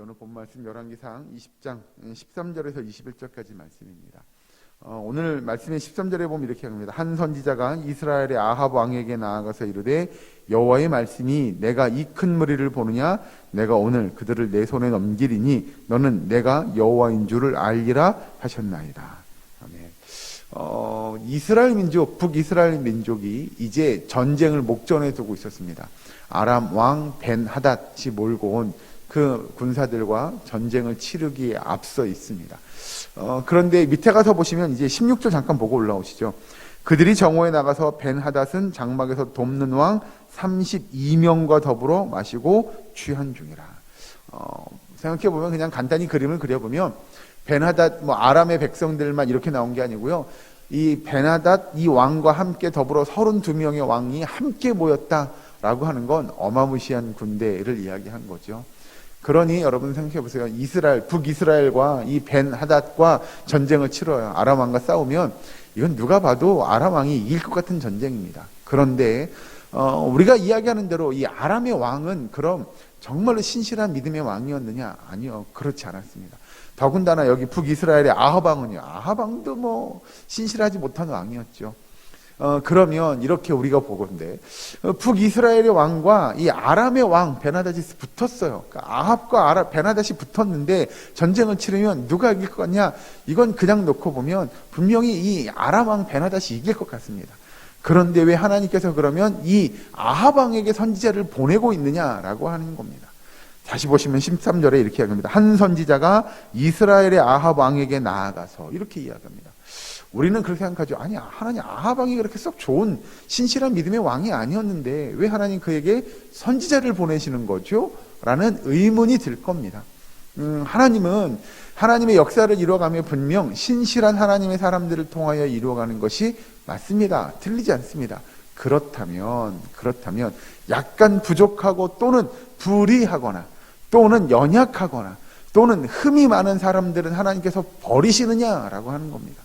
오늘 본 말씀 열왕기상 20장 13절에서 21절까지 말씀입니다. 오늘 말씀의 13절에 보면 이렇게 합니다. 한 선지자가 이스라엘의 아합 왕에게 나아가서 이르되 여호와의 말씀이 내가 이 큰 무리를 보느냐 내가 오늘 그들을 내 손에 넘기리니 너는 내가 여호와인 줄을 알리라 하셨나이다. 아멘. 이스라엘 민족, 북이스라엘 민족이 이제 전쟁을 목전에 두고 있었습니다. 아람 왕 벤하닷이 몰고 온 그 군사들과 전쟁을 치르기에 앞서 있습니다. 그런데 밑에 가서 보시면 이제 16절 잠깐 보고 올라오시죠. 그들이 정오에 나가서 벤하닷은 장막에서 돕는 왕 32명과 더불어 마시고 취한 중이라. 생각해보면 그냥 간단히 그림을 그려보면 벤하닷 아람의 백성들만 이렇게 나온 게 아니고요. 이 벤하닷 이 왕과 함께 더불어 32명의 왕이 함께 모였다라고 하는 건 어마무시한 군대를 이야기한 거죠. 그러니 여러분 생각해 보세요. 이스라엘, 북이스라엘과 이 벤하닷과 전쟁을 치러요. 아람 왕과 싸우면 이건 누가 봐도 아람 왕이 이길 것 같은 전쟁입니다. 그런데 우리가 이야기하는 대로 이 아람의 왕은 그럼 정말로 신실한 믿음의 왕이었느냐? 아니요. 그렇지 않았습니다. 더군다나 여기 북이스라엘의 아합 왕은요. 아합 왕도 신실하지 못한 왕이었죠. 그러면 이렇게 우리가 보건대 북이스라엘의 왕과 이 아람의 왕 벤하닷이 붙었어요. 그러니까 아합과 벤하닷이 붙었는데 전쟁을 치르면 누가 이길 것 같냐? 이건 그냥 놓고 보면 분명히 이 아람 왕 벤하닷이 이길 것 같습니다. 그런데 왜 하나님께서 그러면 이 아합 왕에게 선지자를 보내고 있느냐라고 하는 겁니다. 다시 보시면 13절에 이렇게 이야기합니다. 한 선지자가 이스라엘의 아합 왕에게 나아가서 이렇게 이야기합니다. 우리는 그렇게 생각하죠. 아니, 하나님 아합 왕이 그렇게 썩 좋은 신실한 믿음의 왕이 아니었는데 왜 하나님 그에게 선지자를 보내시는 거죠? 라는 의문이 들 겁니다. 하나님은 하나님의 역사를 이루어가며 분명 신실한 하나님의 사람들을 통하여 이루어가는 것이 맞습니다. 틀리지 않습니다. 그렇다면 약간 부족하고 또는 불의하거나 또는 연약하거나 또는 흠이 많은 사람들은 하나님께서 버리시느냐라고 하는 겁니다.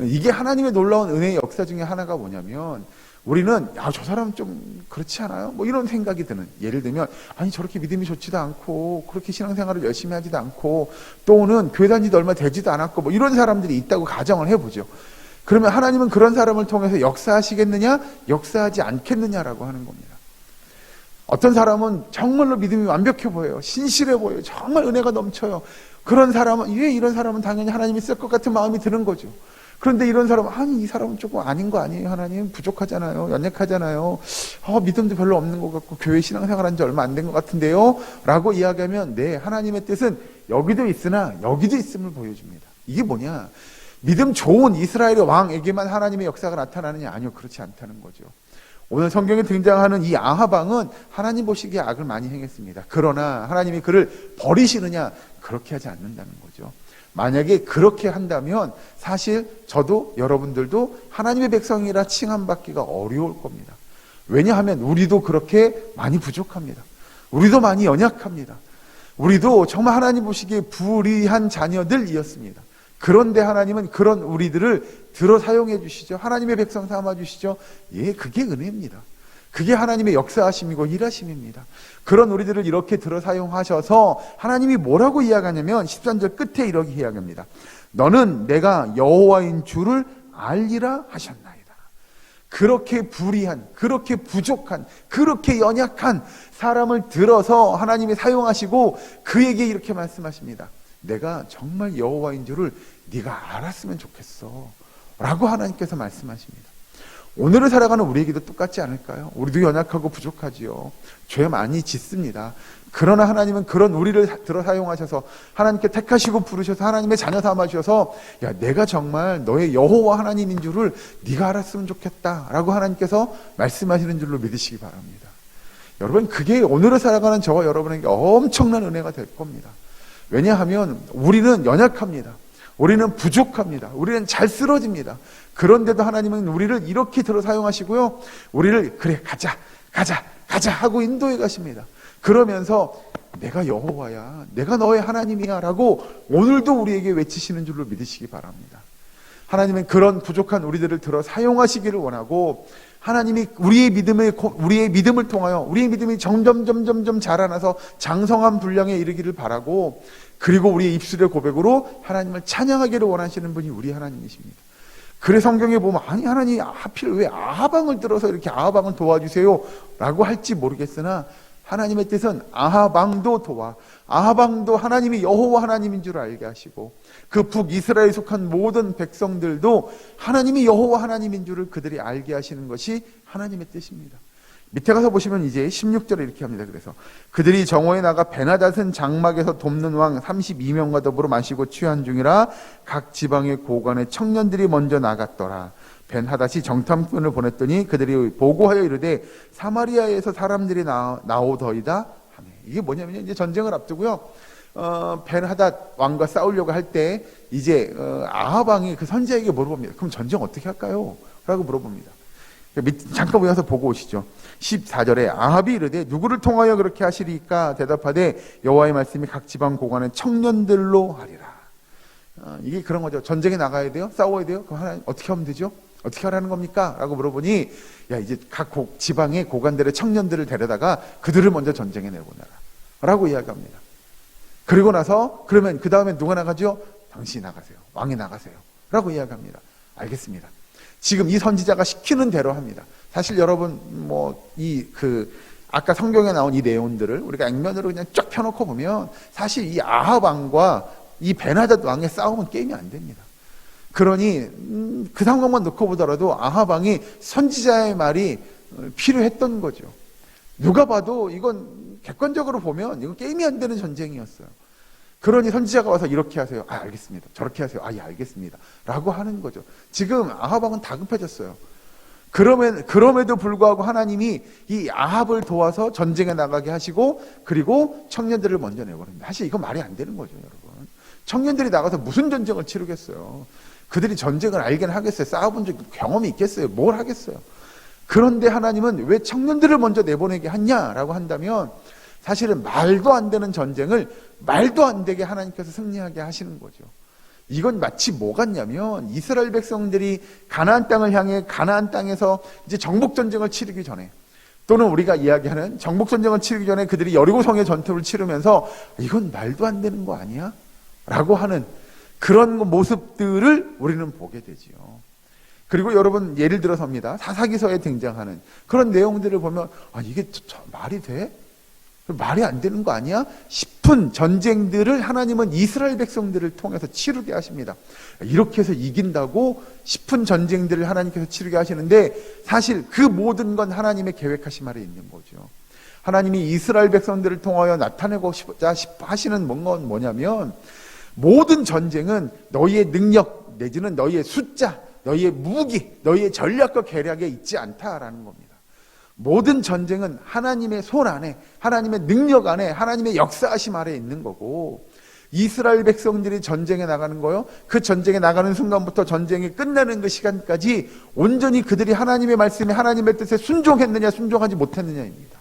이게 하나님의 놀라운 은혜의 역사 중에 하나가 뭐냐면 우리는 저 사람 좀 그렇지 않아요? 이런 생각이 드는, 예를 들면 아니 저렇게 믿음이 좋지도 않고 그렇게 신앙생활을 열심히 하지도 않고 또는 교회 다니지도 얼마 되지도 않았고 이런 사람들이 있다고 가정을 해보죠. 그러면 하나님은 그런 사람을 통해서 역사하시겠느냐 역사하지 않겠느냐라고 하는 겁니다. 어떤 사람은 정말로 믿음이 완벽해 보여요. 신실해 보여요. 정말 은혜가 넘쳐요. 그런 사람은 이런 사람은 당연히 하나님이 쓸 것 같은 마음이 드는 거죠. 그런데 이런 사람은 아니 이 사람은 조금 아닌 거 아니에요? 하나님 부족하잖아요. 연약하잖아요. 믿음도 별로 없는 것 같고 교회 신앙생활한 지 얼마 안 된 것 같은데요? 라고 이야기하면 네, 하나님의 뜻은 여기도 있으나 여기도 있음을 보여줍니다. 이게 뭐냐? 믿음 좋은 이스라엘의 왕에게만 하나님의 역사가 나타나느냐? 아니요, 그렇지 않다는 거죠. 오늘 성경에 등장하는 이 아합 왕은 하나님 보시기에 악을 많이 행했습니다. 그러나 하나님이 그를 버리시느냐? 그렇게 하지 않는다는 거죠. 만약에 그렇게 한다면 사실 저도 여러분들도 하나님의 백성이라 칭함받기가 어려울 겁니다. 왜냐하면 우리도 그렇게 많이 부족합니다. 우리도 많이 연약합니다. 우리도 정말 하나님 보시기에 불의한 자녀들이었습니다. 그런데 하나님은 그런 우리들을 들어 사용해 주시죠. 하나님의 백성 삼아 주시죠. 그게 은혜입니다. 그게 하나님의 역사하심이고 일하심입니다. 그런 우리들을 이렇게 들어 사용하셔서 하나님이 뭐라고 이야기하냐면 13절 끝에 이렇게 이야기합니다. 너는 내가 여호와인 줄을 알리라 하셨나이다. 그렇게 불의한, 그렇게 부족한, 그렇게 연약한 사람을 들어서 하나님이 사용하시고 그에게 이렇게 말씀하십니다. 내가 정말 여호와인 줄을 네가 알았으면 좋겠어 라고 하나님께서 말씀하십니다. 오늘을 살아가는 우리에게도 똑같지 않을까요? 우리도 연약하고 부족하지요. 죄 많이 짓습니다. 그러나 하나님은 그런 우리를 들어 사용하셔서 하나님께 택하시고 부르셔서 하나님의 자녀 삼아주셔서 내가 정말 너의 여호와 하나님인 줄을 네가 알았으면 좋겠다라고 하나님께서 말씀하시는 줄로 믿으시기 바랍니다. 여러분, 그게 오늘을 살아가는 저와 여러분에게 엄청난 은혜가 될 겁니다. 왜냐하면 우리는 연약합니다. 우리는 부족합니다. 우리는 잘 쓰러집니다. 그런데도 하나님은 우리를 이렇게 들어 사용하시고요. 우리를 그래 가자 하고 인도해 가십니다. 그러면서 내가 여호와야, 내가 너의 하나님이야 라고 오늘도 우리에게 외치시는 줄로 믿으시기 바랍니다. 하나님은 그런 부족한 우리들을 들어 사용하시기를 원하고, 하나님이 우리의 믿음을 통하여 우리의 믿음이 점점 자라나서 장성한 분량에 이르기를 바라고, 그리고 우리의 입술의 고백으로 하나님을 찬양하기를 원하시는 분이 우리 하나님이십니다. 그래서 성경에 보면, 아니 하나님 하필 왜 아하방을 들어서 이렇게 아하방을 도와주세요 라고 할지 모르겠으나, 하나님의 뜻은 아하방도 도와, 아하방도 하나님이 여호와 하나님인 줄 알게 하시고, 그 북이스라엘에 속한 모든 백성들도 하나님이 여호와 하나님인 줄을 그들이 알게 하시는 것이 하나님의 뜻입니다. 밑에 가서 보시면 이제 16절에 이렇게 합니다. 그래서 그들이 정오에 나가 베나닷은 장막에서 돕는 왕 32명과 더불어 마시고 취한 중이라 각 지방의 고관의 청년들이 먼저 나갔더라. 벤하닷이 정탐꾼을 보냈더니 그들이 보고하여 이르되 사마리아에서 사람들이 나오더이다 하네. 이게 뭐냐면 이제 전쟁을 앞두고요, 벤하닷 왕과 싸우려고 할 때 이제 아합 왕이 그 선지자에게 물어봅니다. 그럼 전쟁 어떻게 할까요? 라고 물어봅니다. 잠깐 모여서 보고 오시죠. 14절에 아합이 이르되 누구를 통하여 그렇게 하시리까 대답하되 여호와의 말씀이 각 지방 고관의 청년들로 하리라. 이게 그런 거죠. 전쟁에 나가야 돼요? 싸워야 돼요? 그럼 하나님 어떻게 하면 되죠? 어떻게 하라는 겁니까? 라고 물어보니, 야, 이제 각 지방의 고관들의 청년들을 데려다가 그들을 먼저 전쟁에 내보내라 라고 이야기합니다. 그리고 나서 그러면 그 다음에 누가 나가죠? 당신이 나가세요. 왕이 나가세요 라고 이야기합니다. 알겠습니다. 지금 이 선지자가 시키는 대로 합니다. 사실 여러분 아까 성경에 나온 이 내용들을 우리가 액면으로 그냥 쫙 펴놓고 보면 사실 이 아합 왕과 이 베나닷 왕의 싸움은 게임이 안 됩니다. 그러니 그 상황만 놓고 보더라도 아합 왕이 선지자의 말이 필요했던 거죠. 누가 봐도 이건 객관적으로 보면 이건 게임이 안 되는 전쟁이었어요. 그러니 선지자가 와서 이렇게 하세요. 아, 알겠습니다. 저렇게 하세요. 아, 예, 알겠습니다. 라고 하는 거죠. 지금 아합 왕은 다급해졌어요. 그럼에도 불구하고 하나님이 이 아합을 도와서 전쟁에 나가게 하시고, 그리고 청년들을 먼저 내보냅니다. 사실 이건 말이 안 되는 거죠, 여러분. 청년들이 나가서 무슨 전쟁을 치르겠어요. 그들이 전쟁을 알긴 하겠어요. 싸워본 경험이 있겠어요. 뭘 하겠어요. 그런데 하나님은 왜 청년들을 먼저 내보내게 하냐라고 한다면, 사실은 말도 안 되는 전쟁을 말도 안 되게 하나님께서 승리하게 하시는 거죠. 이건 마치 뭐 같냐면, 이스라엘 백성들이 가나안 땅을 향해 가나안 땅에서 이제 정복 전쟁을 치르기 전에, 또는 우리가 이야기하는 정복 전쟁을 치르기 전에 그들이 여리고성의 전투를 치르면서 이건 말도 안 되는 거 아니야? 라고 하는 그런 모습들을 우리는 보게 되지요. 그리고 여러분, 예를 들어서입니다. 사사기서에 등장하는 그런 내용들을 보면, 아, 이게 말이 돼? 말이 안 되는 거 아니야? 싶은 전쟁들을 하나님은 이스라엘 백성들을 통해서 치르게 하십니다. 이렇게 해서 이긴다고 싶은 전쟁들을 하나님께서 치르게 하시는데, 사실 그 모든 건 하나님의 계획하신 말에 있는 거죠. 하나님이 이스라엘 백성들을 통하여 나타내고 싶자 하시는 건 뭐냐면, 모든 전쟁은 너희의 능력 내지는 너희의 숫자, 너희의 무기, 너희의 전략과 계략에 있지 않다라는 겁니다. 모든 전쟁은 하나님의 손 안에, 하나님의 능력 안에, 하나님의 역사하심 아래 있는 거고, 이스라엘 백성들이 전쟁에 나가는 거요, 그 전쟁에 나가는 순간부터 전쟁이 끝나는 그 시간까지 온전히 그들이 하나님의 말씀에, 하나님의 뜻에 순종했느냐 순종하지 못했느냐입니다.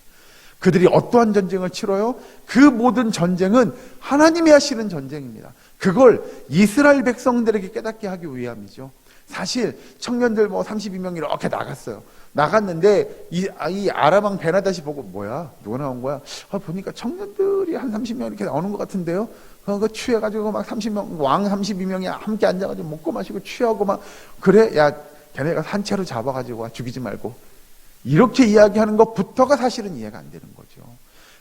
그들이 어떠한 전쟁을 치러요? 그 모든 전쟁은 하나님이 하시는 전쟁입니다. 그걸 이스라엘 백성들에게 깨닫게 하기 위함이죠. 사실 청년들 32명이 이렇게 나갔어요. 나갔는데 이 아람 왕 베나닷이 보고, 뭐야? 누가 나온 거야? 보니까 청년들이 한 30명 이렇게 나오는 것 같은데요? 그거 취해가지고 막 30명, 왕 32명이 함께 앉아가지고 먹고 마시고 취하고 막, 그래? 야, 걔네가 한 채로 잡아가지고 와, 죽이지 말고. 이렇게 이야기하는 것부터가 사실은 이해가 안 되는 거죠.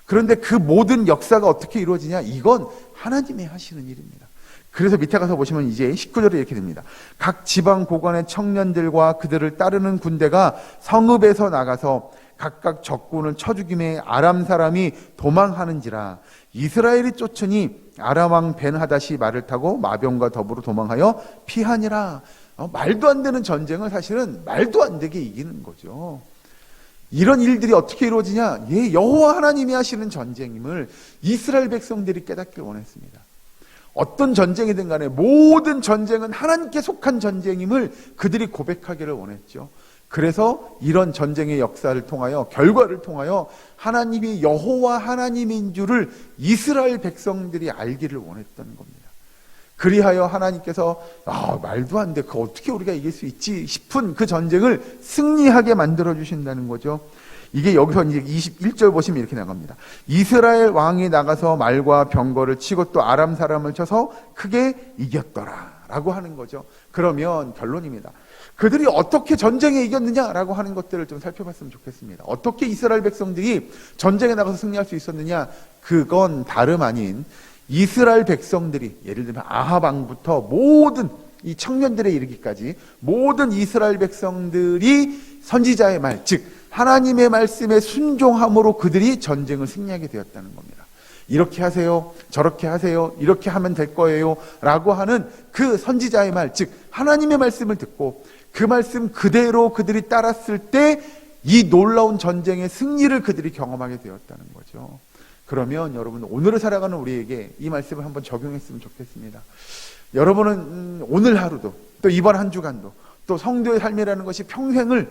그런데 그 모든 역사가 어떻게 이루어지냐? 이건 하나님이 하시는 일입니다. 그래서 밑에 가서 보시면 이제 19절에 이렇게 됩니다. 각 지방 고관의 청년들과 그들을 따르는 군대가 성읍에서 나가서 각각 적군을 쳐 죽임에 아람 사람이 도망하는지라. 이스라엘이 쫓으니 아람 왕 벤하닷이 말을 타고 마병과 더불어 도망하여 피하니라. 말도 안 되는 전쟁을 사실은 말도 안 되게 이기는 거죠. 이런 일들이 어떻게 이루어지냐? 예, 여호와 하나님이 하시는 전쟁임을 이스라엘 백성들이 깨닫길 원했습니다. 어떤 전쟁이든 간에 모든 전쟁은 하나님께 속한 전쟁임을 그들이 고백하기를 원했죠. 그래서 이런 전쟁의 역사를 통하여, 결과를 통하여 하나님이 여호와 하나님인 줄을 이스라엘 백성들이 알기를 원했던 겁니다. 그리하여 하나님께서 말도 안 돼, 그 어떻게 우리가 이길 수 있지 싶은 그 전쟁을 승리하게 만들어 주신다는 거죠. 이게 여기서 이제 21절 보시면 이렇게 나갑니다. 이스라엘 왕이 나가서 말과 병거를 치고 또 아람 사람을 쳐서 크게 이겼더라 라고 하는 거죠. 그러면 결론입니다. 그들이 어떻게 전쟁에 이겼느냐라고 하는 것들을 좀 살펴봤으면 좋겠습니다. 어떻게 이스라엘 백성들이 전쟁에 나가서 승리할 수 있었느냐? 그건 다름 아닌 이스라엘 백성들이, 예를 들면 아합 왕부터 모든 이 청년들에 이르기까지 모든 이스라엘 백성들이 선지자의 말, 즉 하나님의 말씀에 순종함으로 그들이 전쟁을 승리하게 되었다는 겁니다. 이렇게 하세요, 저렇게 하세요, 이렇게 하면 될 거예요 라고 하는 그 선지자의 말, 즉 하나님의 말씀을 듣고 그 말씀 그대로 그들이 따랐을 때 이 놀라운 전쟁의 승리를 그들이 경험하게 되었다는 거죠. 그러면 여러분, 오늘을 살아가는 우리에게 이 말씀을 한번 적용했으면 좋겠습니다. 여러분은 오늘 하루도 또 이번 한 주간도 또 성도의 삶이라는 것이 평생을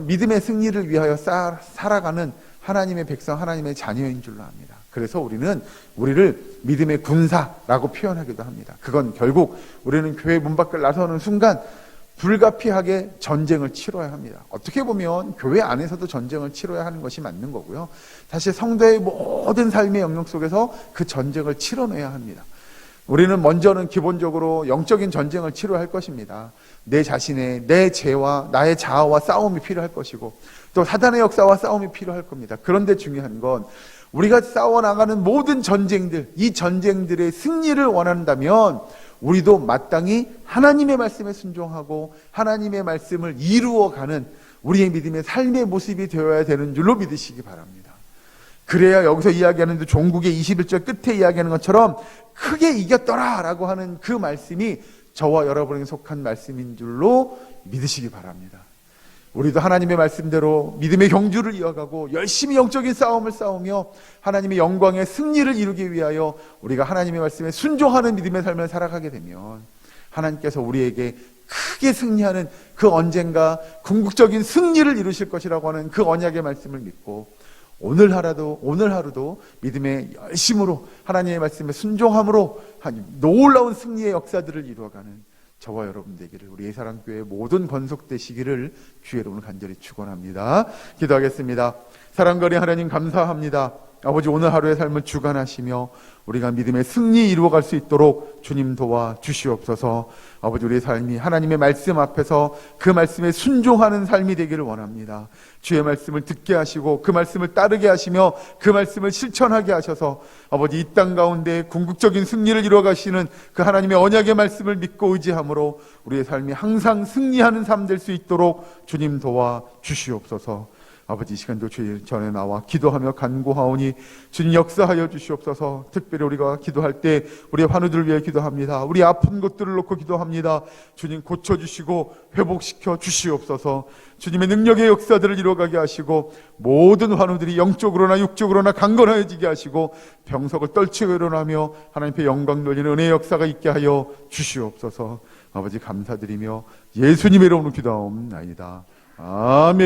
믿음의 승리를 위하여 살아가는 하나님의 백성, 하나님의 자녀인 줄로 압니다. 그래서 우리를 믿음의 군사라고 표현하기도 합니다. 그건 결국 우리는 교회 문 밖을 나서는 순간 불가피하게 전쟁을 치러야 합니다. 어떻게 보면 교회 안에서도 전쟁을 치러야 하는 것이 맞는 거고요. 사실 성도의 모든 삶의 영역 속에서 그 전쟁을 치러내야 합니다. 우리는 먼저는 기본적으로 영적인 전쟁을 치러야 할 것입니다. 내 자신의, 내 죄와 나의 자아와 싸움이 필요할 것이고 또 사단의 역사와 싸움이 필요할 겁니다. 그런데 중요한 건 우리가 싸워나가는 모든 전쟁들, 이 전쟁들의 승리를 원한다면 우리도 마땅히 하나님의 말씀에 순종하고 하나님의 말씀을 이루어가는 우리의 믿음의 삶의 모습이 되어야 되는 줄로 믿으시기 바랍니다. 그래야 여기서 이야기하는 종국의 21절 끝에 이야기하는 것처럼 크게 이겼더라 라고 하는 그 말씀이 저와 여러분에게 속한 말씀인 줄로 믿으시기 바랍니다. 우리도 하나님의 말씀대로 믿음의 경주를 이어가고 열심히 영적인 싸움을 싸우며 하나님의 영광의 승리를 이루기 위하여 우리가 하나님의 말씀에 순종하는 믿음의 삶을 살아가게 되면 하나님께서 우리에게 크게 승리하는 그 언젠가 궁극적인 승리를 이루실 것이라고 하는 그 언약의 말씀을 믿고 오늘 하루도 믿음의 열심으로 하나님의 말씀에 순종함으로 놀라운 승리의 역사들을 이루어가는 저와 여러분 되기를, 우리 예사랑교회 모든 번속되시기를 주의 이름으로 간절히 축원합니다. 기도하겠습니다. 사랑거리 하나님 감사합니다. 아버지, 오늘 하루의 삶을 주관하시며 우리가 믿음의 승리 이루어갈 수 있도록 주님 도와 주시옵소서. 아버지, 우리의 삶이 하나님의 말씀 앞에서 그 말씀에 순종하는 삶이 되기를 원합니다. 주의 말씀을 듣게 하시고 그 말씀을 따르게 하시며 그 말씀을 실천하게 하셔서 아버지, 이 땅 가운데 궁극적인 승리를 이루어가시는 그 하나님의 언약의 말씀을 믿고 의지함으로 우리의 삶이 항상 승리하는 삶 될 수 있도록 주님 도와 주시옵소서. 아버지, 이 시간도 주의 전에 나와 기도하며 간구하오니 주님 역사하여 주시옵소서. 특별히 우리가 기도할 때 우리의 환우들을 위해 기도합니다. 우리 아픈 것들을 놓고 기도합니다. 주님 고쳐주시고 회복시켜 주시옵소서. 주님의 능력의 역사들을 이루어가게 하시고 모든 환우들이 영적으로나 육적으로나 강건해지게 하시고 병석을 떨치고 일어나며 하나님의 영광 돌리는 은혜의 역사가 있게 하여 주시옵소서. 아버지, 감사드리며 예수님의 이름으로 기도하옵나이다. 아멘.